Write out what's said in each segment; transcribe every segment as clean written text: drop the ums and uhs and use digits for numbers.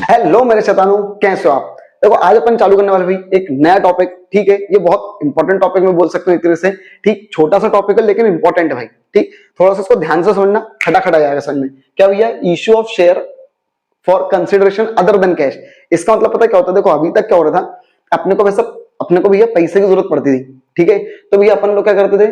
Hello मेरे शैतानों, कैसे हो आप। देखो आज अपन चालू करने वाले भाई एक नया टॉपिक। ठीक है, ये बहुत इंपॉर्टेंट टॉपिक मैं बोल सकता हूँ एक तरह से। ठीक, छोटा सा टॉपिक है लेकिन इंपॉर्टेंट है भाई। ठीक, थोड़ा सा इसको ध्यान से समझना, खटा जाएगा समझ में। क्या भैया, issue of share for consideration other than cash. इसका मतलब पता क्या होता है। देखो अभी तक क्या हो रहा था, अपने को भैया पैसे की जरूरत पड़ती थी। ठीक है, तो भैया अपन लोग क्या करते थे,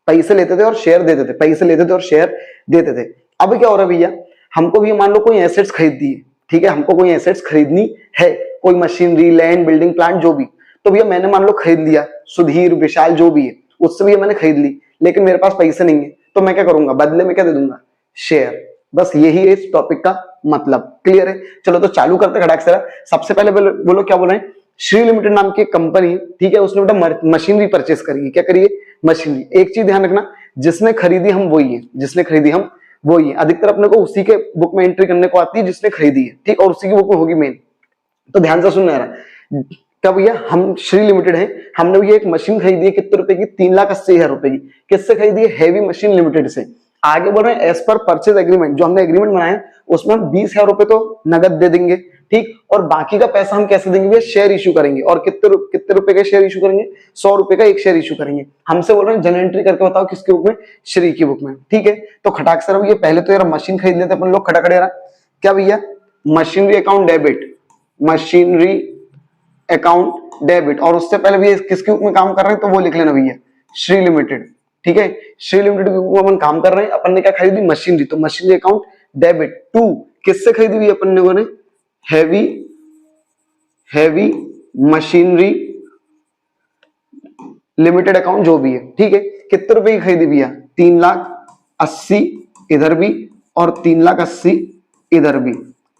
पैसे लेते थे और शेयर देते थे, पैसे लेते थे और शेयर देते थे। अब क्या हो रहा है भैया, हमको भी मान लो कोई एसेट्स खरीदनी है। ठीक है, हमको कोई एसेट्स खरीदनी है, कोई मशीनरी, लैंड, बिल्डिंग, प्लांट, जो भी। तो भैया मैंने मान लो खरीद लिया, सुधीर, विशाल, जो भी है उससे भैया मैंने खरीद ली, लेकिन मेरे पास पैसे नहीं है। तो मैं क्या करूंगा, बदले में क्या दे दूंगा, शेयर। बस यही है इस टॉपिक का मतलब। क्लियर है। चलो तो चालू करते खड़ाक से। सबसे पहले बोलो क्या बोल रहे हैं। श्री लिमिटेड नाम की कंपनी, ठीक है, उसने बेटा मशीनरी परचेस करी है। क्या करिए, मशीनरी। एक चीज ध्यान रखना, जिसने खरीदी हम वही है, जिसने खरीदी हम वही है। अधिकतर अपने को उसी के बुक में एंट्री करने को आती है जिसने खरीदी है। ठीक, और उसी की बुक में होगी मेन। तो ध्यान से सुनना रहा। क्या भैया, हम श्री लिमिटेड है, हमने भैया एक मशीन खरीदी है कितने रुपए की, 3,80,000 रुपए की। किससे खरीदी है, हैवी मशीन लिमिटेड से। आगे बोल रहे हैं एज पर परचेज एग्रीमेंट, जो हमने एग्रीमेंट बनाया उसमें हम 20,000 रुपए तो नगद दे देंगे। ठीक, और बाकी का पैसा हम कैसे देंगे भैया, शेयर इशू करेंगे। और कितने रुपए का शेयर इशू करेंगे, 100 रुपए का एक शेयर इशू करेंगे। हमसे बोल रहे हैं जनरल एंट्री करके बताओ किसकी बुक में, श्री की बुक में। ठीक है, तो खटाक सर ये पहले तो यार मशीन खरीद लेते अपन लोग खड़ा खड़े रहा। क्या भैया, machinery account debit, machinery account debit. और उससे पहले भी किसके बुक में काम कर रहे हैं तो वो लिख लेना भैया, श्री लिमिटेड। ठीक है, श्री लिमिटेड के बुक में अपन काम कर रहे हैं। अपन ने क्या खरीदी, मशीनरी, तो मशीनरी अकाउंट डेबिट टू, किससे खरीदी हुई अपन लोगों ने, हैवी मशीनरी लिमिटेड अकाउंट, जो भी है। ठीक है, कितने रुपए की खरीदी भैया, 3,80,000 इधर भी और 3,80,000 इधर भी।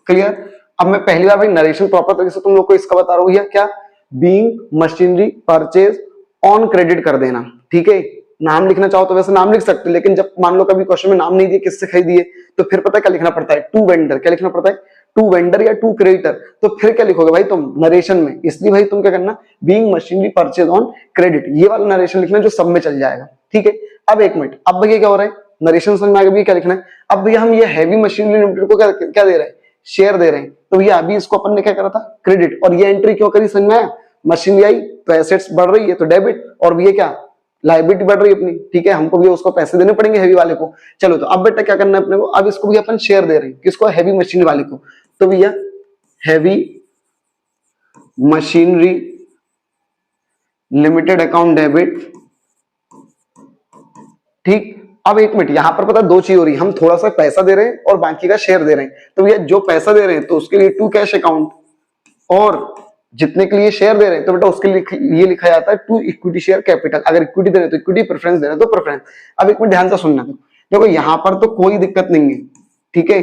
क्लियर। अब मैं पहली बार भाई नरेशन प्रॉपर तरीके से तुम लोग को इसका बता रहा हूं, या क्या, being machinery purchase on credit कर देना। ठीक है, नाम लिखना चाहो तो वैसे नाम लिख सकते हो, लेकिन जब मान लो कभी क्वेश्चन में नाम नहीं दिए किससे खरीदी है, तो फिर पता है क्या लिखना पड़ता है, टू वेंडर। क्या लिखना पड़ता है, टू वेंडर या टू क्रेडिटर। तो फिर क्या लिखोगे भाई तुम नरेशन में। इसलिए भाई तुम क्या करना, being machinery purchase on credit, ये वाला नरेशन लिखना जो सब में चल जाएगा। ठीक है, अब एक मिनट, अब भैया क्या हो रहा है, नरेशन समझ में आ गया क्या लिखना है। अब भैया हम ये हैवी मशीनरी लिमिटेड को क्या दे रहे हैं, शेयर दे रहे हैं। तो भैया अभी इसको अपन ने क्या करा था, क्रेडिट। और ये एंट्री क्यों करी, समझ में आया। मशीनरी आई तो एसेट्स बढ़ रही है तो डेबिट, और भैया क्या, लाइबिलिटी बढ़ रही है अपनी। ठीक है, हमको भी उसको पैसे देने पड़ेंगे हैवी वाले को। चलो तो अब बेटा क्या करना है अपने को, अब इसको भी अपन शेयर दे रहे हैं, किसको, हैवी मशीनरी वाले को। तो भैया heavy machinery limited account debit. ठीक, अब एक मिनट, यहां पर पता दो चीज हो रही है, हम थोड़ा सा पैसा दे रहे हैं और बाकी का शेयर दे रहे हैं। तो भैया जो पैसा दे रहे हैं तो उसके लिए टू कैश अकाउंट, और जितने के लिए शेयर दे रहे हैं तो बेटा उसके लिए लिखा जाता है टू इक्विटी शेयर कैपिटल। अगर इक्विटी दे रहे हैं तो इक्विटी, प्रेफरेंस दे रहे हैं तो प्रेफरेंस। अब एक मिनट ध्यान से सुनना, देखो यहां पर तो कोई दिक्कत नहीं है। ठीक है,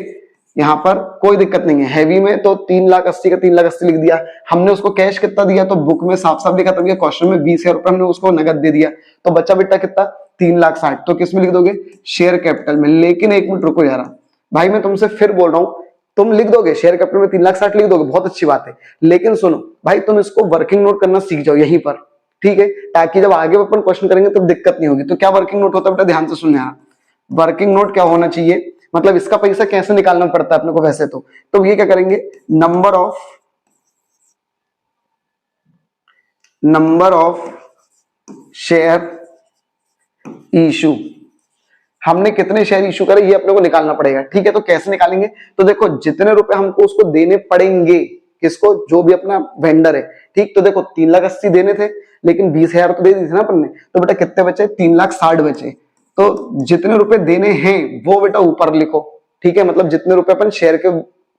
यहां पर कोई दिक्कत नहीं है। हैवी में तो 3,80,000 का 3,80,000 लिख दिया हमने, उसको कैश कितना दिया, तो बुक में साफ साफ लिखा था भैया, क्वेश्चन में 20,000 रुपए हमने उसको नगद दे दिया। तो बच्चा बेटा कितना, 3,60,000। तो किस में लिख दोगे, शेयर कैपिटल में। लेकिन एक मिनट रुको यार भाई, मैं तुमसे फिर बोल रहा हूं, तुम लिख दोगे शेयर कैपिटल में 3,60,000 लिख दोगे, बहुत अच्छी बात है। लेकिन सुनो भाई, तुम इसको वर्किंग नोट करना सीख जाओ यहीं पर। ठीक है, ताकि जब आगे अपन क्वेश्चन करेंगे तो दिक्कत नहीं होगी। तो क्या वर्किंग नोट होता है बेटा, ध्यान से सुनना यार। वर्किंग नोट क्या होना चाहिए, मतलब इसका पैसा कैसे निकालना पड़ता है अपने को वैसे तो ये क्या करेंगे, नंबर ऑफ शेयर इशू, हमने कितने शेयर इशू करे ये अपने को निकालना पड़ेगा। ठीक है, तो कैसे निकालेंगे, तो देखो जितने रुपए हमको उसको देने पड़ेंगे, किसको, जो भी अपना वेंडर है। ठीक, तो देखो 3,80,000 देने थे, लेकिन 20,000 तो दे दी थी ना अपन ने, तो बेटा कितने बचे, 3,60,000 बचे। तो जितने रुपए देने हैं वो बेटा ऊपर लिखो। ठीक है, मतलब जितने रुपए अपन शेयर के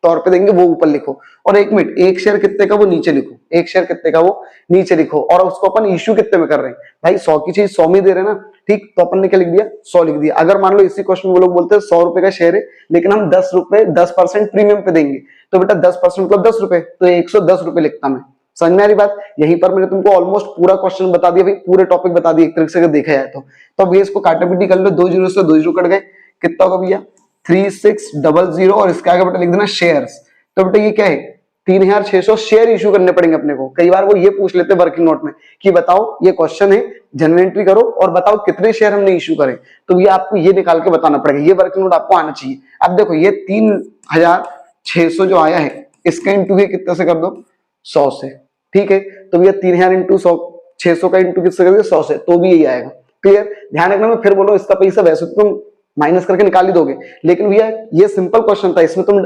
तौर पे देंगे वो ऊपर लिखो। और एक मिनट, एक शेयर कितने का वो नीचे लिखो, एक शेयर कितने का वो नीचे लिखो। और उसको अपन इश्यू कितने में कर रहे हैं भाई, 100 की चीज 100 में दे रहे हैं ना। ठीक, तो अपन ने क्या लिख दिया, 100 लिख दिया। अगर मान लो इसी क्वेश्चन में वो लोग बोलते हैं 100 रुपए का शेयर है, लेकिन हम 10% प्रीमियम पे देंगे, तो बेटा 10% मतलब 10 रुपए, तो 110 रुपए लिखता मैं। समझ में आ रही बात। यहीं पर मैंने तुमको ऑलमोस्ट पूरा क्वेश्चन बता दिया भाई, पूरे टॉपिक बता दिए एक तरीके से अगर देखा जाए तो। अब ये इसको काटापीटी कर लो, 2 जीरो से 2 जीरो कट गए, कितना होगा भैया, 3600, और इसके आगे बेटा लिख देना शेयर्स। तो बेटा ये क्या है, 3,600 शेयर इशू करने पड़ेंगे अपने को। कई बार वो ये पूछ लेते हैं वर्किंग नोट में कि बताओ, ये क्वेश्चन है, जनरल एंट्री करो और बताओ कितने शेयर हमने इशू करे, तो ये आपको ये निकाल के बताना पड़ेगा। ये वर्किंग नोट आपको आना चाहिए। अब देखो ये 3,600 जो आया है, इसका इंटू कितने से कर दो, 100 से। ठीक है, तो भैया 3,000 इंटू 100, 600 का इंटू किससे करोगे, 100 से, तो भी यही आएगा। क्लियर, ध्यान रखना, मैं फिर बोलो इसका पैसा वैसे तो तुम माइनस करके निकाल ही दोगे, लेकिन भैया ये सिंपल क्वेश्चन था, इसमें तुम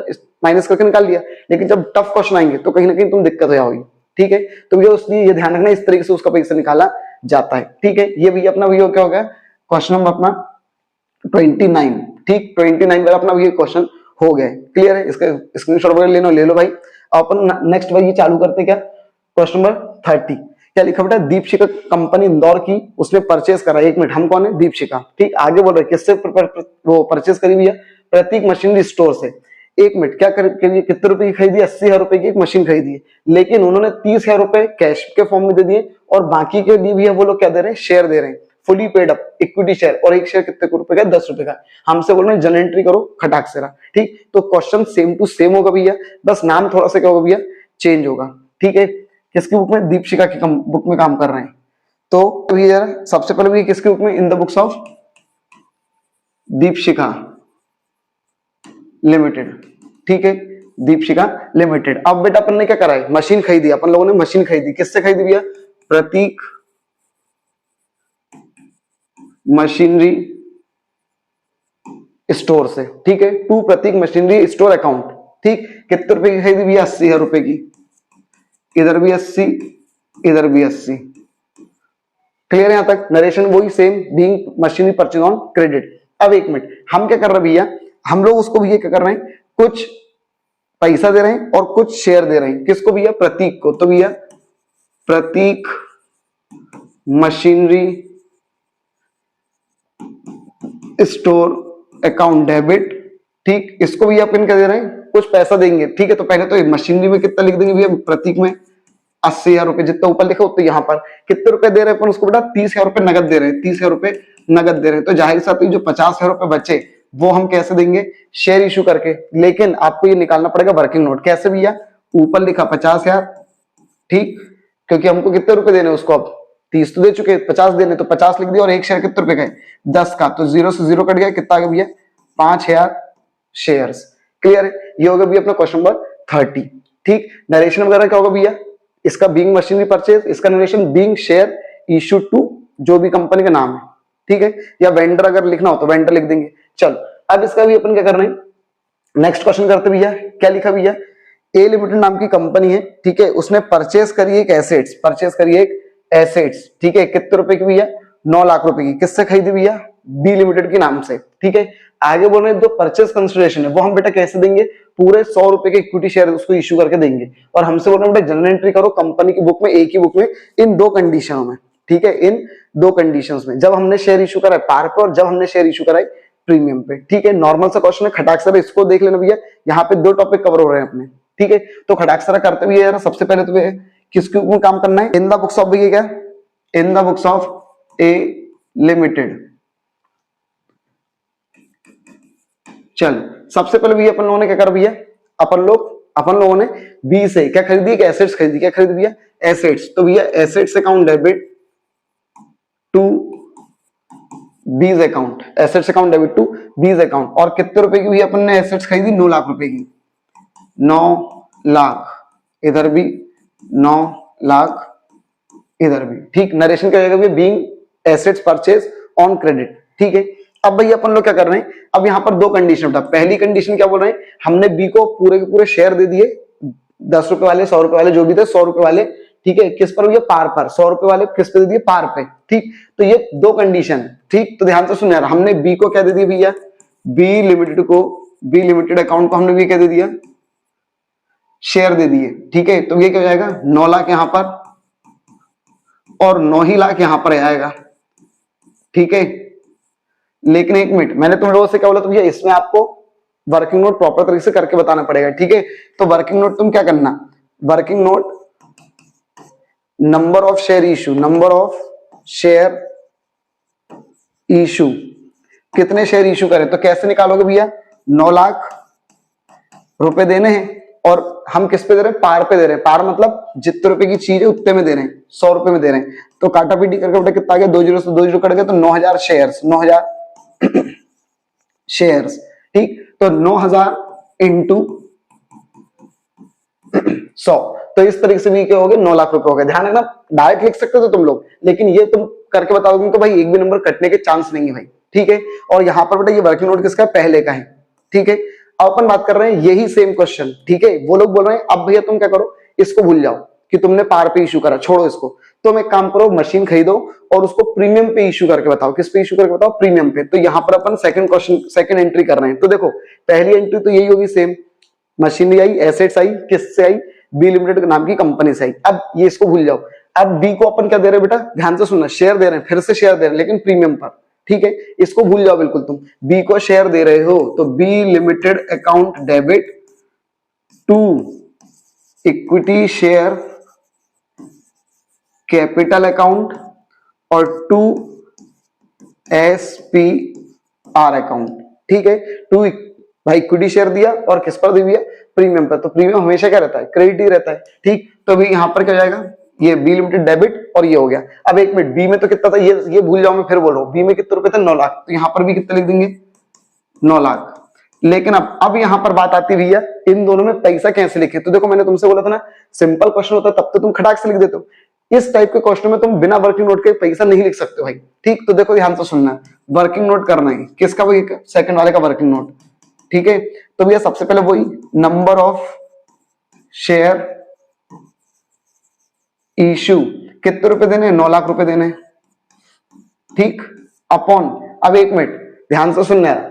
माइनस करके निकाल लिया, लेकिन जब टफ क्वेश्चन आएंगे तो कहीं ना कहीं तुम दिक्कत हो जाओगी। ठीक है, तो भैया उसलिए ये ध्यान रखना, इस तरीके से उसका पैसा निकाला जाता है। ठीक है, ये भैया अपना भैया क्या हो गया, क्वेश्चन नंबर अपना 29। ठीक, 29 वाला अपना ये क्वेश्चन हो गया। क्लियर है, इसका स्क्रीनशॉट वगैरह लेना ले लो भाई। अपन नेक्स्ट भाई ये चालू करते क्या, क्वेश्चन नंबर 30। क्या लिखा बेटा, दीपशिखा कंपनी इंदौर की, उसने परचेस करा। एक मिनट, हम कौन है, दीपशिखा। ठीक, आगे बोल रहे किससे वो परचेस करी भैया, प्रतीक मशीनरी स्टोर से। एक मिनट, क्या कितने रुपए की खरीदी, 80,000 रुपए की एक मशीन खरीदी है, लेकिन उन्होंने 30,000 रुपए कैश के फॉर्म में दे दिए और बाकी के लिए भी वो लोग क्या दे रहे हैं, शेयर दे रहे हैं, fully paid up equity share. और एक शेयर कितने रुपए का, 10 रुपए का। हमसे बोल रहे हैं जनरल एंट्री करो खटाक से रहा। ठीक, तो क्वेश्चन सेम टू सेम होगा भैया, बस नाम थोड़ा सा क्या होगा भैया, चेंज होगा। ठीक है, किसकी बुक में, दीपशिखा की बुक में काम कर रहे हैं। तो भैया सबसे पहले भी किसकी बुक में, इन the books of Deepshikha limited. ठीक है, दीपशिखा लिमिटेड। अब बेटा अपन ने क्या करा है, मशीन खरीदी, अपन लोगों ने मशीन खरीदी, किससे खरीदी भैया, प्रतीक मशीनरी स्टोर से। ठीक है, to Prateek machinery store account. ठीक, कितने रुपए की खरीदी भैया, 80,000 रुपए की। इधर भी 80, इधर भी 80। क्लियर है यहां तक, नरेशन वही same, being machinery purchase on credit. अब एक मिनट, हम क्या कर रहे हैं भैया, हम लोग उसको भैया क्या कर रहे हैं, कुछ पैसा दे रहे हैं और कुछ शेयर दे रहे हैं। किसको भैया, प्रतीक को। तो भैया प्रतीक मशीनरी स्टोर अकाउंट डेबिट। ठीक, इसको भैया अपन क्या दे रहे हैं, कुछ पैसा देंगे। ठीक है, तो पहले तो मशीनरी में कितना लिख देंगे भैया, प्रतीक में 80,000 रुपए, जितना ऊपर लिखा उतना यहाँ पर कितने रुपए दे रहे हैं अपन उसको बेटा, 30,000 रुपए नगद दे रहे हैं, 30,000 रुपए नगद दे रहे हैं। तो जाहिर साथ जो 50,000 रुपए बचे वो हम कैसे देंगे, शेयर इशू करके। लेकिन आपको ये निकालना पड़ेगा वर्किंग नोट। कैसे भैया, ऊपर लिखा 50,000, ठीक, क्योंकि हमको कितने रुपए देने उसको, अब 30 तो दे चुके, 50 देने, तो 50 लिख दिया। और एक शेयर कितने रुपए का है, 10 का, तो 0 से 0 कट गया, कितना आ गया भैया, 5,000 शेयर्स। क्लियर है, ये होगा भैया अपना क्वेश्चन नंबर 30। ठीक, नरेशन वगैरह क्या होगा भैया, इसका बीइंग मशीनरी परचेज, इसका narration being share issued to जो भी कंपनी का नाम है। ठीक है, या वेंडर अगर लिखना हो तो वेंडर लिख देंगे। चलो, अब इसका भी अपन क्या कर रहे हैं, नेक्स्ट क्वेश्चन करते भैया। क्या लिखा भैया, ए लिमिटेड नाम की कंपनी है। ठीक है, उसने परचेज करी एक एसेट्स, परचेज करी एक एसेट्स। ठीक है, कितने रुपए की भैया, 9 लाख रुपए की। किससे खरीदी भैया, बी लिमिटेड के नाम से। ठीक है, आगे बोल रहे हैं जो परचेज कंसिडरेशन है वो हम बेटा कैसे देंगे, पूरे 100 रुपए के इक्विटी शेयर उसको इश्यू करके देंगे। और हमसे बोल रहे हैं बेटा जनरल एंट्री करो कंपनी की बुक में, एक ही बुक में, इन 2 कंडीशनों में। ठीक है, इन 2 कंडीशंस में, जब हमने शेयर इशू करा है पार पे और जब हमने शेयर इशू करा है प्रीमियम पे। ठीक है, नॉर्मल सा क्वेश्चन है, खटाक से इसको देख लेना भैया, यहाँ पे 2 टॉपिक कवर हो रहे हैं अपने। ठीक है, तो खटाक सरा करते हुए यार सबसे पहले तो किसके ऊपर काम करना है, इन द बुक्स ऑफ भैया, क्या, इन the books of A limited. चल, सबसे पहले भैया अपन लोगों ने क्या करा भैया, अपन लोगों ने बी से क्या खरीदी, एसेट्स खरीदी। क्या खरीदी भैया, एसेट्स। तो भैया assets account debit to B's account, assets account debit to B's account. और कितने रुपए की भैया अपन ने एसेट्स खरीदी, 9 लाख रुपए की। 9 लाख, इधर भी 9 लाख, इधर भी। ठीक, नरेशन क्या जाएगा भैया, being assets purchase on credit. ठीक है, अब भैया अपन लोग क्या कर रहे हैं, अब यहाँ पर 2 कंडीशन था। पहली कंडीशन क्या बोल रहे हैं, हमने बी को पूरे के पूरे शेयर दे दिए, 10 रुपए वाले, 100 रुपए वाले, जो भी थे 100 रुपए वाले। ठीक है, किस पर भैया, पार पर। 100 रुपए वाले किस पे दे दिए, पार पे। ठीक, तो ये 2 कंडीशन। ठीक, तो ध्यान से सुन यार, हमने बी को क्या दे दिया भैया, बी लिमिटेड को, बी लिमिटेड अकाउंट को हमने भी क्या दे दिया, शेयर दे दिए। ठीक है, तो ये क्या हो जाएगा, 9 लाख यहां पर और 9 ही लाख यहां पर आएगा। ठीक है, लेकिन एक मिनट, मैंने तुम लोगों से क्या बोला, तो भैया इसमें आपको वर्किंग नोट प्रॉपर तरीके से करके बताना पड़ेगा। ठीक है, तो वर्किंग नोट तुम क्या करना, working note number of share issue, number of share issue, कितने शेयर इशू करें, तो कैसे निकालोगे भैया, 9 लाख रुपए देने हैं। और हम किस पे दे रहे हैं, पार पे दे रहे हैं। पार मतलब जितने रुपए की चीज है उतने में दे रहे हैं, 100 रुपए में दे रहे हैं। तो काटा पीटी करके बेटा कितना आ गया, 2 जीरो से 2 जीरो कट गए तो 9000 शेयर्स, 9000 शेयर्स। ठीक, तो 9000 इंटू 100, तो इस तरीके से भी क्या हो गए, 9 लाख रुपए हो गए। ध्यान रखना, डायरेक्ट लिख सकते थे तुम लोग, लेकिन ये तुम करके बता दोगे तो भाई एक भी नंबर कटने के चांस नहीं है भाई। ठीक है, और यहाँ पर बेटा ये वर्किंग नोट किसका है, पहले का है। ठीक है, अब अपन बात कर रहे हैं यही सेम क्वेश्चन। ठीक है, वो लोग बोल रहे हैं अब भैया तुम क्या करो, इसको भूल जाओ कि तुमने पार पे इशू करा, छोड़ो इसको। तुम एक काम करो, मशीन खरीदो और उसको प्रीमियम पे इशू करके बताओ। किस पे इशू करके बताओ, प्रीमियम पे। तो यहाँ पर अपन सेकंड क्वेश्चन, सेकंड एंट्री कर रहे हैं। तो देखो पहली एंट्री तो यही होगी same, machinery I, assets I, किससे आई, बी लिमिटेड नाम की कंपनी से आई। अब ये इसको भूल जाओ। अब बी को अपन क्या दे रहे हैं बेटा, ध्यान से सुनना, शेयर दे रहे हैं, फिर से शेयर दे रहे हैं लेकिन प्रीमियम पर। ठीक है, इसको भूल जाओ बिल्कुल। तुम बी को शेयर दे रहे हो तो B limited account debit to equity share capital account और टू एसपीआर अकाउंट। ठीक है, टू भाई इक्विटी शेयर दिया और किस पर दिया, प्रीमियम पर। तो प्रीमियम हमेशा क्या रहता है, क्रेडिट ही रहता है। ठीक, तो अभी यहां पर क्या जाएगा, ये बी लिमिटेड डेबिट और ये हो गया। अब एक मिनट, बी में तो कितना था, ये भूल जाओ, मैं फिर बोल रहा हूं, बी में कितने रुपए थे, 9 लाख। तो यहां पर भी कितने लिख देंगे, 9 लाख। लेकिन अब यहां पर बात आती हुई है इन दोनों में पैसा कैसे लिखे। तो देखो मैंने तुमसे बोला था ना, सिंपल क्वेश्चन होता तब तो तुम खटाक से लिख देते हो। इस टाइप के क्वेश्चन में तुम बिना वर्किंग नोट के पैसा नहीं लिख सकते भाई। ठीक, तो देखो ध्यान से सुनना, वर्किंग नोट करना है किसका, वही सेकंड वाले का वर्किंग नोट। ठीक है, तो भैया सबसे पहले वही नंबर ऑफ शेयर इशू, कितने रुपए देने, 9 लाख रुपए देने। ठीक, अपॉन, अब एक मिनट ध्यान से सुनना है,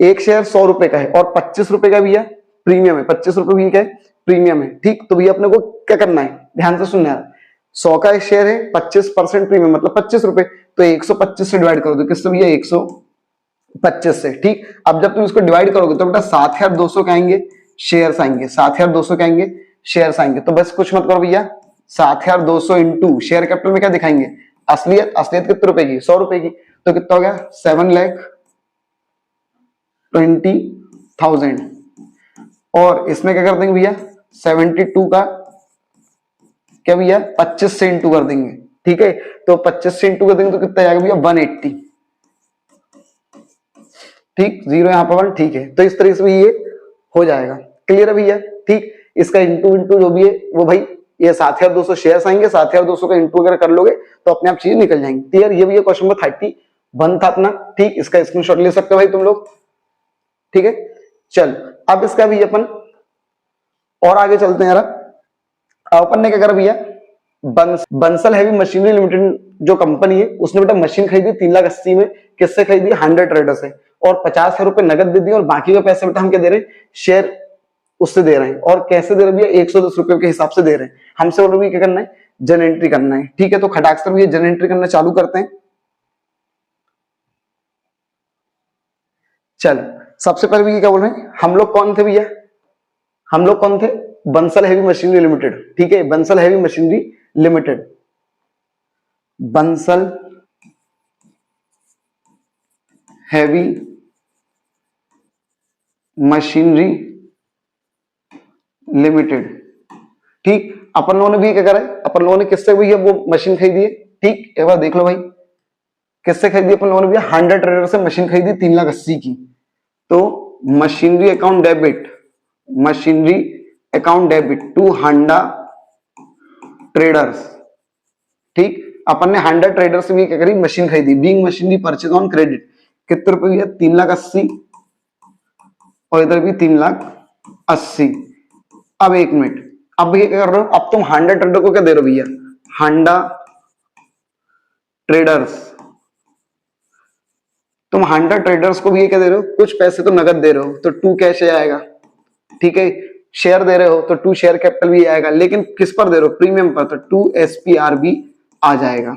एक शेयर 100 रुपए का है और 25 रुपए का भैया प्रीमियम है, 25 रुपए भी क्या है, प्रीमियम है। ठीक, तो भैया अपने को क्या करना है, ध्यान से सुनना है, 100 का एक शेयर है, 25% प्रीमियम मतलब 25 रुपए, तो 125 से डिवाइड कर दो, किससे भैया, 125 से। ठीक, अब जब तुम इसको डिवाइड करोगे तो बेटा 7200 के आएंगे शेयर्स आएंगे, 7200 के आएंगे शेयर्स आएंगे। तो बस कुछ मत करो भैया, 7200 इंटू शेयर कैपिटल में क्या दिखाएंगे, असलियत, असलियत कितने रुपए की, 100 रुपए की। तो कितना हो गया, 7,20,000। और इसमें क्या कर देंगे भैया, 72 का क्या भैया, 25 से इंटू कर देंगे। ठीक है, तो 25 से इंटू कर देंगे तो कितना आएगा भैया, 180। ठीक, जीरो यहाँ पर 1। ठीक है, तो इस तरीके से भी ये हो जाएगा। क्लियर है भैया। ठीक, इसका इंटू इंटू जो भी है वो भाई ये 7200 शेयर्स आएंगे, 7200 का इंटू अगर कर लोगे तो अपने आप चीज निकल जाएंगी। क्लियर, ये भैया क्वेश्चन नंबर 31 था अपना। ठीक, इसका स्क्रीनशॉट ले सकते हो भाई तुम लोग। ठीक है, चल अब इसका भी अपन और आगे चलते हैं यार। अपन ने क्या करा भैया, बंसल हैवी मशीनरी लिमिटेड जो कंपनी है उसने बेटा मशीन खरीदी 3,80,000 में। किससे खरीदी, 100 ट्रेडर से, और 50,000 रुपए नगद दे दिए और बाकी का पैसे बेटा हम क्या दे रहे हैं, शेयर उससे दे रहे हैं। और कैसे दे रहे हैं भैया, 110 रुपए के हिसाब से दे रहे हैं। हमसे बोल रहे हैं क्या करना है, जन एंट्री करना है। ठीक है, तो खटाक से भैया जन एंट्री करना चालू करते हैं। चल सबसे पहले भैया क्या बोल रहे हैं, हम लोग कौन थे भैया, हम लोग कौन थे, बंसल हैवी मशीनरी लिमिटेड। ठीक है, Bansal heavy machinery limited, Bansal heavy machinery limited. ठीक, अपन लोगों ने भी क्या करा है, अपन लोगों ने किससे भैया वो मशीन खरीदी है। ठीक, एक बार देख लो भाई, किससे खरीदी अपन लोगों ने भैया, 100 ट्रेडर से मशीन खरीदी 3,80,000 की। तो machinery account debit, machinery account debit to Handa traders. ठीक, अपन ने 100 ट्रेडर्स से भी क्या करी, मशीन खरीदी, being machinery purchase on credit. कितने रुपए भैया, 3,80,000 और इधर भी 3,80,000। अब एक मिनट, अब भैया क्या कर रहे हो, अब तुम 100 ट्रेडर को क्या दे रहे हो भैया, हांडा ट्रेडर्स, तुम 100 ट्रेडर्स को भी क्या दे रहे हो, कुछ पैसे तो नगद दे रहे हो, तो 2 कैश आएगा। ठीक है, शेयर दे रहे हो तो 2 शेयर कैपिटल भी आएगा, लेकिन किस पर दे रहे हो, प्रीमियम पर, तो 2 एसपीआर भी आ जाएगा।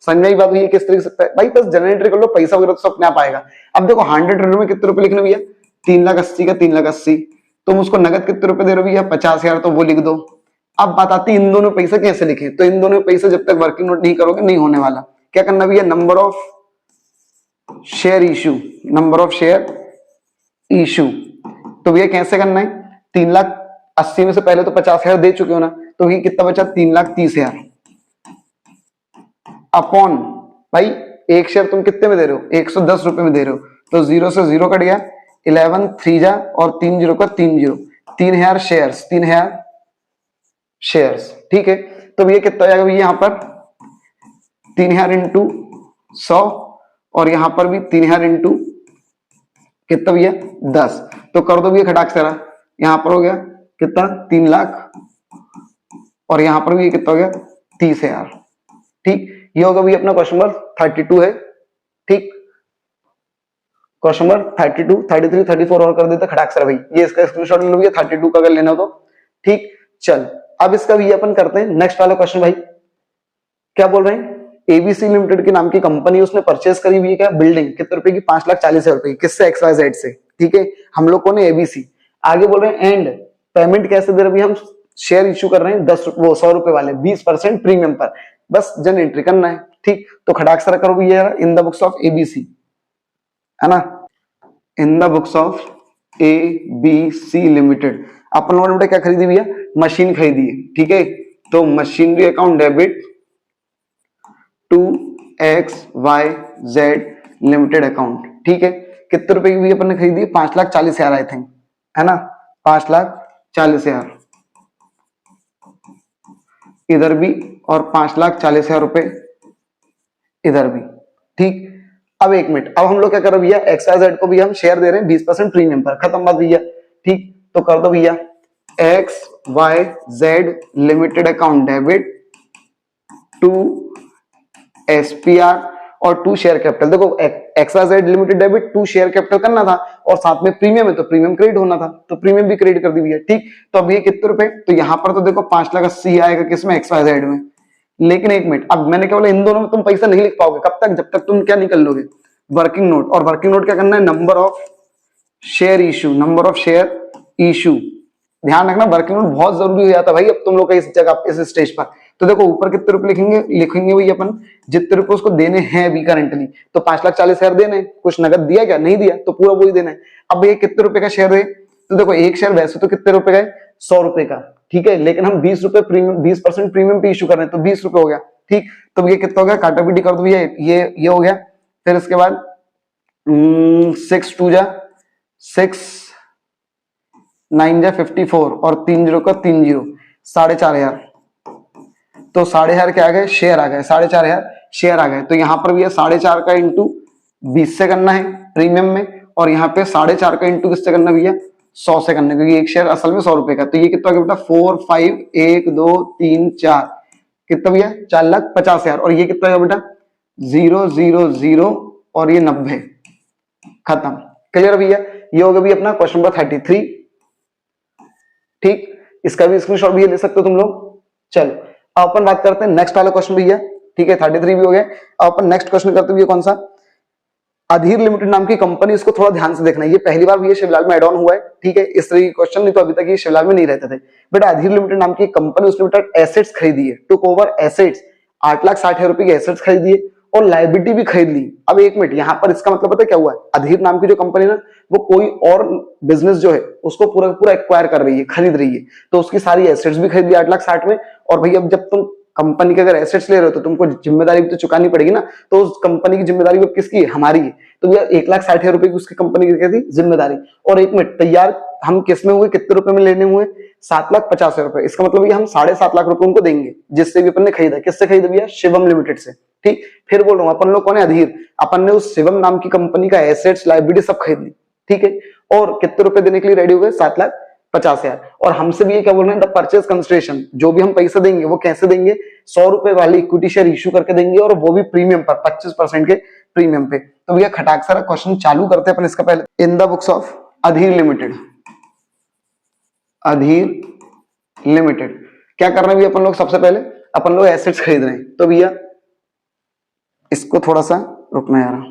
समझाई बात हुई किस तरीके से भाई, बस जनरेटर कर लो, पैसा वगैरह तो अपने आप आएगा। अब देखो 100 ट्रेडर में कितने रुपए लिखने भैया, 3,80,000 का 3,80,000, तुम उसको नगद कितने रुपए दे रहे हो भैया, 50,000, तो वो लिख दो। अब बात आती है इन दोनों पैसे कैसे लिखे, तो इन दोनों पैसे जब तक वर्किंग नोट नहीं करोगे नहीं होने वाला। क्या करना भैया, number of share issue, number of share issue. तो भैया कैसे करना है, 3 लाख 80 में से पहले तो 50,000 दे चुके हो ना, तो ये कितना बचा 3,30,000 अपॉन भाई एक शेयर तुम कितने में दे रहे हो 110 रुपए में दे रहे हो, तो 0 से 0 कट गया, 11 3 जा और 3 0 का 3 0, 3,000 शेयर्स, 3,000 शेयर्स। ठीक है, तो ये कितना जाएगा भैया यहाँ पर 3,000 इंटू 100 और यहां पर भी 3,000 इंटू कितना भैया 10, तो कर दो भैया खटाक से रहा, यहां पर हो गया कितना 3 लाख और यहां पर भी कितना हो गया 30,000। ठीक, ये होगा भैया अपना क्वेश्चन नंबर 32 है। ठीक, क्वेश्चन नंबर 32 33 34 और कर देते खटाक से भाई, ये इसका स्क्रीनशॉट ले लो भैया 32 का अगर लेना हो तो। ठीक, चल अब इसका भी अपन करते हैं नेक्स्ट वाला क्वेश्चन। भाई क्या बोल रहे हैं, एबीसी लिमिटेड के नाम की कंपनी उसने परचेस करी हुई है क्या बिल्डिंग, कितने रुपए की 5,40,000 रुपए की, किससे XYZ से। ठीक है, हम लोग को ने एबीसी, आगे बोल रहे हैं एंड पेमेंट कैसे दे रहे हैं, हम शेयर इश्यू कर रहे हैं 100 रुपए वाले 20% प्रीमियम पर, बस जन एंट्री करना है। ठीक, तो खटाक सरा करो भैया in the books of ABC, है ना, in the books of ABC limited अपन लोगों ने क्या खरीदी भैया, मशीन खरीदी है। ठीक है, तो machinery account debit to XYZ limited account. ठीक है, कितने रुपए की भी अपन ने खरीदी, 5,40,000 आई थिंक, है ना, 5,40,000 इधर भी और 5,40,000 रुपए इधर भी। ठीक, अब एक मिनट, अब हम लोग क्या कर रहे हैं भैया, XYZ को भी हम शेयर दे रहे हैं 20% प्रीमियम पर, खत्म बात भैया। ठीक, तो कर दो भैया XYZ limited account debit to SPR और 2 शेयर कैपिटल। देखो XYZ limited debit 2 share capital करना था और साथ में प्रीमियम है तो प्रीमियम क्रेडिट होना था, तो प्रीमियम भी क्रेडिट कर दी भैया। ठीक, तो अब ये कितने रुपए, तो यहां पर तो देखो 5,80,000 आएगा किसमें, XYZ में। लेकिन एक मिनट, अब मैंने क्या बोला, इन दोनों में तुम पैसा नहीं लिख पाओगे, कब तक, जब तक तुम क्या निकल लोगे वर्किंग नोट, और वर्किंग नोट क्या करना है, number of share issue, number of share issue. ध्यान रखना वर्किंग नोट बहुत जरूरी हो जाता है भाई अब तुम लोग का इस जगह इस स्टेज पर। तो देखो ऊपर कितने रुपए लिखेंगे भाई अपन, जितने रुपए उसको देने हैं अभी करंटली, तो 5,40,000 देने, कुछ नगद दिया क्या, नहीं दिया, तो पूरा वही देना है। अब ये कितने रुपए का शेयर है, तो देखो एक शेयर वैसे तो कितने रुपए का है, 100 रुपए का। ठीक है, लेकिन हम 20 रुपए प्रीमियम 20% प्रीमियम पे इशू कर रहे हैं, तो 20 रुपए हो गया। ठीक, तो ये कितना हो गया, काटा पीटी कर दो भैया, ये हो गया। फिर इसके बाद 6 2 जा 6 9 जा 54 और 3 0 का 3 0, 4,500, तो 4,500 क्या आ गए, शेयर आ गए, 4,500 शेयर आ गए। तो यहाँ पर भी 4,500 का इंटू 20 से करना है प्रीमियम में, और यहाँ पे 4,500 का इंटू किससे करना भैया, 100 से करना, क्योंकि एक शेयर असल में 100 रुपए का। तो ये कितना बेटा 4 5 1 2 3 4, कितना भैया 4,50,000, और ये कितना बेटा 0 0 0 और ये 90, खत्म। क्लियर भैया, ये होगा भी अपना क्वेश्चन नंबर 33। ठीक, इसका भी स्क्रीनशॉट भी ले सकते हो तुम लोग। चलो अब अपन बात करते हैं नेक्स्ट वाला क्वेश्चन भैया। ठीक है, 33 भी हो गया। अब अपन नेक्स्ट क्वेश्चन करते हुए कौन सा, अधीर लिमिटेड नाम की कंपनी, इसको थोड़ा ध्यान से देखना है, ये पहली बार भी शिवलाल में एड ऑन हुआ है। ठीक है, इस तरह की क्वेश्चन नहीं तो अभी तक ये शिवलाल में नहीं रहते थे। बेटा अधीर लिमिटेड नाम की कंपनी, उसने बेटा एसेट्स खरीदी है, टुक ओवर एसेट्स, 8,60,000 रुपए की एसेट्स खरीदी है और लाइबिलिटी भी खरीद ली। अब एक मिनट, यहाँ पर इसका मतलब पता है क्या हुआ है, अधीर नाम की जो कंपनी ना, वो कोई और बिजनेस जो है उसको पूरा पूरा एक्वायर कर रही है, खरीद रही है, तो उसकी सारी एसेट्स भी खरीद ली 8,60,000 में। और भाई अब जब तुम कंपनी के अगर एसेट्स ले रहे हो तो तुमको जिम्मेदारी भी तो चुकानी पड़ेगी ना, तो उस कंपनी की जिम्मेदारी अब किसकी है, हमारी है। तो भैया 1,60,000 रुपए की उसकी कंपनी की क्या थी जिम्मेदारी, और एक मिनट तैयार हम किस में हुए, कितने रुपए में लेने हुए, 7,50,000 रुपए। इसका मतलब ये हम 7.5 लाख रुपए उनको देंगे, जिससे भी अपन ने खरीदा, किससे खरीदा भैया, शिवम लिमिटेड से। ठीक, फिर बोल रहा हूं अपन लोग कौन है, अधीर, अपन ने उस शिवम नाम की कंपनी का एसेट्स लाइबिलिटी सब खरीद ली। ठीक है, और कितने रुपए देने के लिए रेडी हो गए, 7,50,000। और हमसे भी ये क्या बोल रहे हैं, द परचेज कंसिडरेशन, जो भी हम पैसा देंगे वो कैसे देंगे, 100 रुपए वाली इक्विटी शेयर इश्यू करके देंगे, और वो भी प्रीमियम पर 25% के प्रीमियम पे। तो भैया खटाक सारा क्वेश्चन चालू करते हैं अपन इसका पहले। इन the books of Adhir limited, Adhir limited क्या कर रहे हैं भैया अपन लोग, सबसे पहले अपन लोग एसेट्स खरीद रहे हैं। तो भैया इसको थोड़ा सा रुकना यार,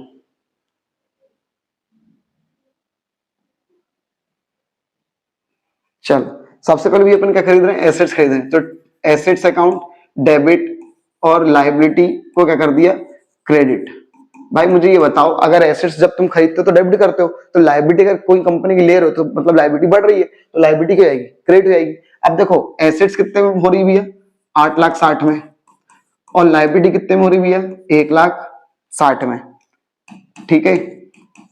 चल सबसे पहले भी अपन क्या खरीद रहे हैं, एसेट्स खरीद रहे हैं। तो एसेट्स अकाउंट डेबिट और लायबिलिटी को क्या कर दिया, क्रेडिट। भाई मुझे ये बताओ, अगर एसेट्स जब तुम खरीदते हो तो डेबिट करते हो, तो लायबिलिटी अगर कोई कंपनी की ले रहे हो तो मतलब लायबिलिटी बढ़ रही है, तो लायबिलिटी क्या आएगी, क्रेडिट हो जाएगी। अब देखो एसेट्स कितने में हो रही भी है, 8,60,000 में, और लायबिलिटी कितने में हो रही भी है, 1,60,000 में। ठीक है,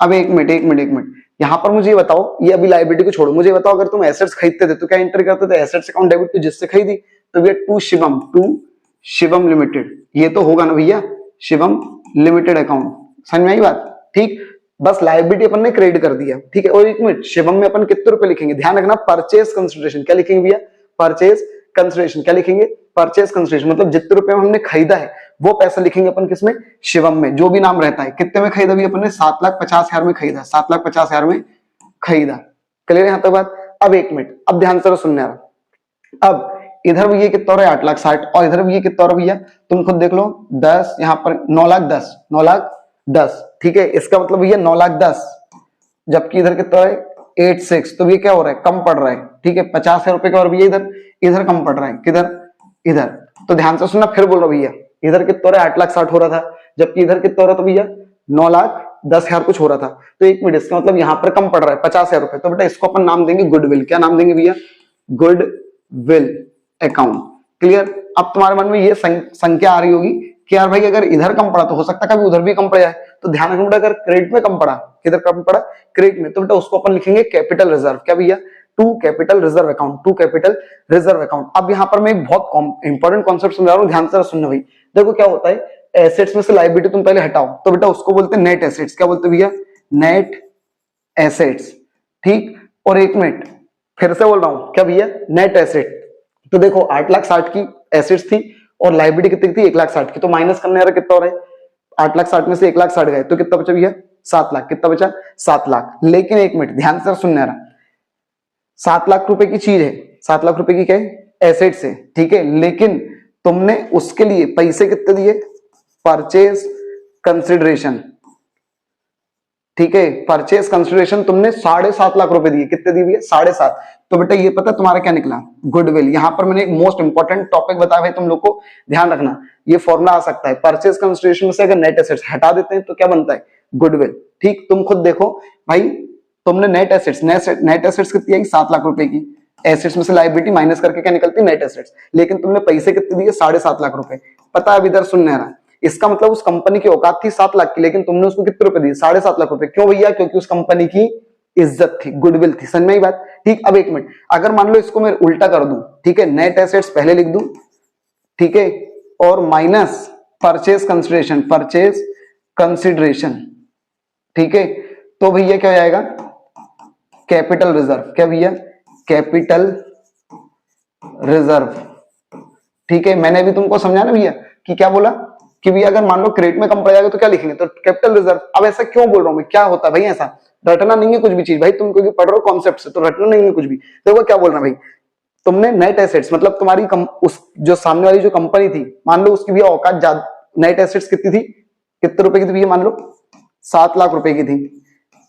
अब एक मिनट यहाँ पर मुझे ये बताओ, ये अभी लायबिलिटी को छोड़ो, मुझे बताओ अगर तुम एसेट्स खरीदते थे तो क्या एंटर करते थे, एसेट्स अकाउंट डेबिट टू जिससे खरीदी, तो भैया टू शिवम लिमिटेड, ये तो होगा ना भैया, शिवम लिमिटेड अकाउंट। समझ में आई बात? ठीक, बस लायबिलिटी अपन ने क्रेडिट कर दिया। ठीक है, और एक मिनट, शिवम में अपन कितने रुपए लिखेंगे, ध्यान रखना, परचेज कंसिडरेशन क्या लिखेंगे भैया, परचेज कंसिडरेशन क्या लिखेंगे, परचेज कंसिडरेशन मतलब जितने रुपए में हमने खरीदा है वो पैसा लिखेंगे अपन किसमें, शिवम में, जो भी नाम रहता है। कितने में खरीदा भैया अपन ने, 7,50,000 में खरीदा, 7,50,000 में खरीदा। क्लियर यहाँ तक बात? अब एक मिनट, अब ध्यान से सुनने आ रहा, अब इधर भी ये कितना हो रहा है, 8,60,000, और इधर भी ये कितना हो रहा है भैया, तुम खुद देख लो, 10, यहाँ पर 9,10,000। ठीक है, इसका मतलब भैया 9,10,000, जबकि इधर कितना है 86, तो ये क्या हो रहा है, कम पड़ रहा है। ठीक है, 50,000 रुपए का, और भैया इधर इधर कम पड़ रहा है, किधर, इधर। तो ध्यान से सुनना, फिर बोल रहा भैया, इधर कितना हो रहा है, 8,60,000 हो रहा था, जबकि इधर कितना हो रहा था भैया, 9,10,000 कुछ हो रहा था। तो एक मिनट, इसका मतलब यहाँ पर कम पड़ रहा है 50,000 रुपए, तो बेटा इसको अपन नाम देंगे गुडविल। क्या नाम देंगे भैया, गुडविल अकाउंट। क्लियर? अब तुम्हारे मन में ये संख्या आ रही होगी कि यार भाई अगर इधर कम पड़ा तो हो सकता है कभी उधर भी कम पड़ जाए, तो ध्यान रखना बेटा, अगर क्रेडिट में कम पड़ा, किधर कम पड़ा, क्रेडिट में, तो बेटा उसको अपन लिखेंगे कैपिटल रिजर्व। क्या भैया, to capital reserve account, to capital reserve account. अब यहाँ पर मैं एक बहुत इंपॉर्टेंट कॉन्सेप्ट समझा रहा हूँ, ध्यान से सुनना भाई। देखो क्या होता है, एसेट्स में से लायबिलिटी तुम पहले हटाओ, तो बेटा उसको बोलते हैं नेट एसेट्स। क्या बोलते हैं भैया, नेट एसेट्स। ठीक, और एक मिनट फिर से बोल रहा हूं, क्या भैया, नेट एसेट। तो देखो 8,60,000 की एसेट्स थी और लायबिलिटी कितनी थी, 1,60,000 की, तो माइनस करने वाला कितना हो रहा है, 8,60,000 में से 1,60,000 गए तो कितना बचा भैया, 7,00,000। कितना बचा, 7,00,000। लेकिन एक मिनट ध्यान से सुनने रहा, 7,00,000 रुपए की चीज है, 7,00,000 रुपए की क्या है, एसेट्स है। ठीक है, लेकिन तुमने उसके लिए पैसे कितने दिए, परचेज कंसिडरेशन। ठीक है, परचेज कंसिडरेशन तुमने 7,50,000 रुपए दिए। कितने दिए भैया, 7,50,000। तो बेटा ये पता तुम्हारा क्या निकला, गुडविल। यहां पर मैंने एक मोस्ट इंपॉर्टेंट टॉपिक बताया भाई, तुम लोग को ध्यान रखना, ये फॉर्मूला आ सकता है, परचेज कंसिडरेशन में से अगर नेट एसेट्स हटा देते हैं तो क्या बनता है, गुडविल। ठीक, तुम खुद देखो भाई, तुमने नेट एसेट्स कितनी आई, 7,00,000 रुपए की, एसेट्स में से लायबिलिटी माइनस करके क्या निकलती है, नेट एसेट्स। लेकिन तुमने पैसे कितने दिए, 7,50,000 रुपए। पता है, अब इधर सुनने रहा, इसका मतलब उस कंपनी की औकात थी 7,00,000 की, लेकिन तुमने उसको कितने रुपए दिए, 7,50,000 रुपए। क्यों भैया, क्योंकि उस कंपनी की इज्जत थी, गुडविल थी। समझ में आई बात? ठीक, अब एक मिनट, अगर मान लो इसको मैं उल्टा कर दूं, ठीक है, नेट एसेट्स पहले लिख दूं, ठीक है, और माइनस परचेज कंसिडरेशन, ठीक है, तो भैया क्या हो जाएगा, कैपिटल रिजर्व। क्या भैया, कैपिटल रिजर्व। ठीक है, मैंने अभी तुमको समझा ना भैया कि क्या बोला, कि भैया अगर मान लो क्रेडिट में कम पड़ जाएगा तो क्या लिखेंगे, तो कैपिटल रिजर्व। अब ऐसा क्यों बोल रहा हूं मैं, क्या होता है भाई, ऐसा रटना नहीं है कुछ भी चीज भाई, तुम क्योंकि पढ़ रहे हो कॉन्सेप्ट से, तो रटना नहीं है कुछ भी। देखो क्या बोल रहा भाई, तुमने नेट एसेट्स मतलब तुम्हारी उस जो सामने वाली जो कंपनी थी, मान लो उसकी भैया औकात ज्यादा, नेट एसेट्स कितनी थी, कितने रुपए की थी भैया, मान लो 7,00,000 रुपए की थी।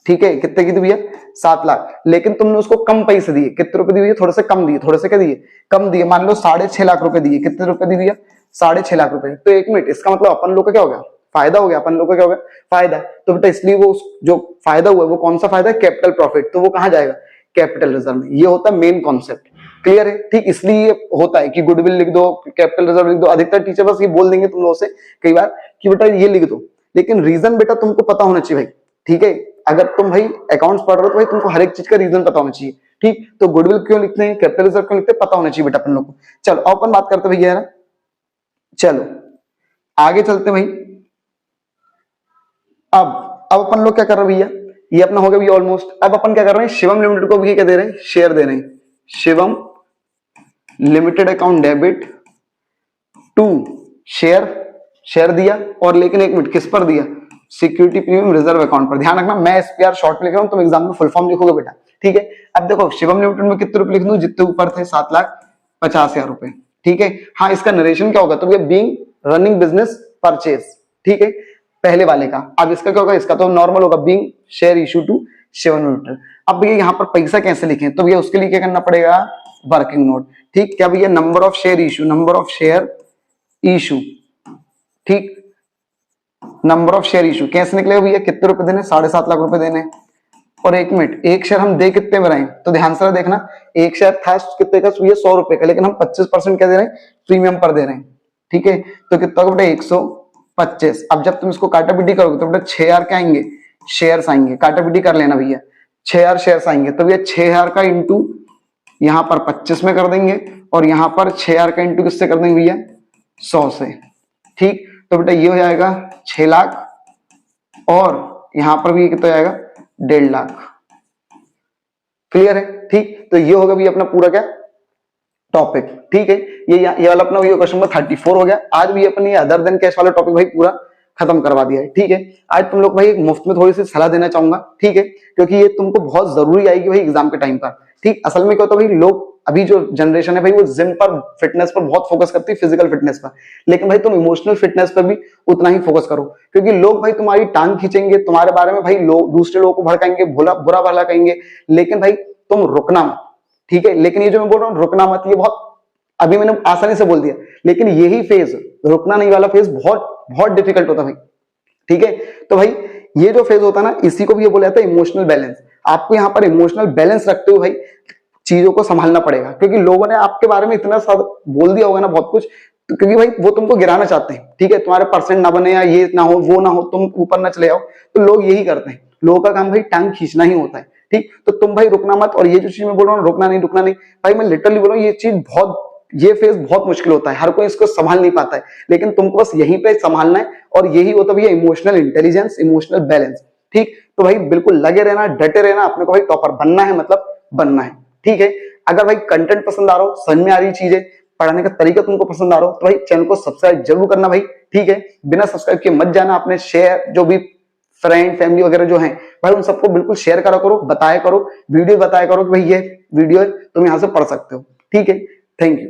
ठीक है, कितने की थी भैया, 7,00,000। लेकिन तुमने उसको कम पैसे दिए, कितने रुपए दिए, थोड़े से कम दिए, थोड़े से क्या दिए, कम दिए, मान लो 6,50,000 रुपए दिए। कितने रुपए दिए भैया, 6,50,000 रुपए। तो एक मिनट, इसका मतलब अपन लोग का क्या हो गया, फायदा हो गया, अपन लोग का क्या हो गया, फायदा। तो बेटा इसलिए वो जो फायदा हुआ है वो कौन सा फायदा है, कैपिटल प्रॉफिट, तो वो कहां जाएगा, कैपिटल रिजर्व में। ये होता है मेन कॉन्सेप्ट। क्लियर है? ठीक, इसलिए ये होता है कि गुडविल लिख दो, कैपिटल रिजर्व लिख दो। अधिकतर टीचर बस ये बोल देंगे तुम लोगों से कई बार कि बेटा ये लिख दो, लेकिन रीजन बेटा तुमको पता होना चाहिए भाई। ठीक है, अगर तुम भाई अकाउंट्स पढ़ रहे हो तो भाई तुमको हर एक चीज का रीजन पता होना चाहिए। ठीक, तो गुडविल क्यों लिखते हैं, कैपिटल रिजर्व क्यों लिखते हैं, पता होना चाहिए बेटा अपन लोग को। चलो अपन बात करते भैया, चलो आगे चलते भाई। अब अपन लोग क्या कर रहे हैं भैया, ये अपना हो गया भैया ऑलमोस्ट। अब अपन क्या कर रहे हैं, शिवम लिमिटेड को भी क्या दे रहे हैं, शेयर दे रहे हैं। Shivam limited account debit to share दिया, और लेकिन एक मिनट किस पर दिया, सिक्योरिटी प्रीमियम रिजर्व अकाउंट पर। ध्यान रखना, मैं एसपीआर शॉर्ट में लिख रहा हूं, तुम एग्जाम में फुल फॉर्म लिखोगे बेटा। ठीक है, अब देखो शिवम लिमिटेड में कितने रुपए लिख दूं, जितने ऊपर थे 7,50,000 रुपए। ठीक है, हाँ इसका नरेशन क्या होगा, तो भैया बीइंग रनिंग बिजनेस परचेज। ठीक है, पहले वाले का। अब इसका क्या होगा, इसका तो नॉर्मल होगा, being share issue to Shivam limited. अब भैया यहाँ पर पैसा कैसे लिखें, तो भैया उसके लिए क्या करना पड़ेगा, वर्किंग नोट। ठीक, क्या भैया, नंबर ऑफ शेयर इशू, ठीक, नंबर ऑफ शेयर इशू कैसे निकलेगा भैया, कितने रुपए देने, 7.5 लाख रुपए देने। और एक मिनट, एक शेयर हम दे कितने में रहे हैं, तो ध्यान से देखना, एक शेयर था कितने का, 100 रुपए का, लेकिन हम 25% क्या दे रहे हैं, प्रीमियम पर दे रहे हैं। ठीक है, तो कितना का बेटा 125। अब जब तुम इसको काटा पीटी करोगे तो बेटा 6,000 क्या आएंगे, शेयर्स आएंगे। काटा पीटी कर लेना भैया, 6,000 शेयर्स आएंगे। तो भैया 6,000 का इंटू यहाँ पर 25 में कर देंगे, और यहाँ पर 6,000 का इंटू किससे कर देंगे भैया, 100 से। ठीक, तो बेटा ये हो जाएगा 6 लाख, और यहाँ पर भी कितना जाएगा, 1.5 लाख। क्लियर है? ठीक, तो ये होगा भी अपना पूरा क्या टॉपिक। ठीक है, ये वाला अपना क्वेश्चन नंबर 34 हो गया। आज भी अपन ये अदर देन कैश वाला टॉपिक भाई पूरा खत्म करवा दिया है। ठीक है, आज तुम लोग भाई एक मुफ्त में थोड़ी सी सलाह देना चाहूंगा। ठीक है, क्योंकि ये तुमको बहुत जरूरी आएगी भाई एग्जाम के टाइम पर। ठीक, असल में क्या होता है भाई, लोग अभी जो जनरेशन है भाई वो जिम पर, फिटनेस पर बहुत फोकस करती है, फिजिकल फिटनेस पर, लेकिन भाई तुम इमोशनल फिटनेस पर भी उतना ही फोकस करो, क्योंकि लोग भाई तुम्हारी टांग खींचेंगे, तुम्हारे बारे में भाई लोग दूसरे लोगों को भड़काएंगे, बुरा भला कहेंगे, लेकिन भाई तुम रुकना मत। ठीक है, लेकिन ये जो मैं बोल रहा हूँ रुकना मत, ये बहुत अभी मैंने आसानी से बोल दिया, लेकिन यही फेज, रुकना नहीं वाला फेज बहुत बहुत डिफिकल्ट होता है भाई। ठीक है, तो भाई ये जो फेज होता है ना, इसी को भी ये बोला जाता है इमोशनल बैलेंस। आपको यहाँ पर इमोशनल बैलेंस रखते हुए भाई चीजों को संभालना पड़ेगा, क्योंकि लोगों ने आपके बारे में इतना सब बोल दिया होगा ना बहुत कुछ, क्योंकि भाई वो तुमको गिराना चाहते हैं। ठीक है, तुम्हारे परसेंट ना बने, या ये ना हो, वो ना हो, तुम ऊपर ना चले आओ, तो लोग यही करते हैं। लोगों का काम भाई टांग खींचना ही होता है। ठीक, तो तुम भाई रुकना मत। और ये जो चीज मैं बोल रहा हूँ रुकना नहीं भाई, मैं लिटरली बोल रहा हूँ, ये चीज बहुत, ये फेज बहुत मुश्किल होता है, हर कोई इसको संभाल नहीं पाता है, लेकिन तुमको बस यहीं पे संभालना है, और यही होता है इमोशनल इंटेलिजेंस, इमोशनल बैलेंस। ठीक, तो भाई बिल्कुल लगे रहना, डटे रहना, अपने को भाई टॉपर बनना है, मतलब बनना है। ठीक है, अगर भाई कंटेंट पसंद आ रहा हो, समझ में आ रही चीजें, पढ़ाने का तरीका तुमको पसंद आ रहा हो, तो भाई चैनल को सब्सक्राइब जरूर करना भाई। ठीक है, बिना सब्सक्राइब किए मत जाना। अपने शेयर, जो भी फ्रेंड फैमिली वगैरह जो हैं भाई, उन सबको बिल्कुल शेयर करा करो, बताया करो, वीडियो बताया करो कि भाई ये वीडियो है, तुम यहाँ से पढ़ सकते हो। ठीक है, थैंक यू।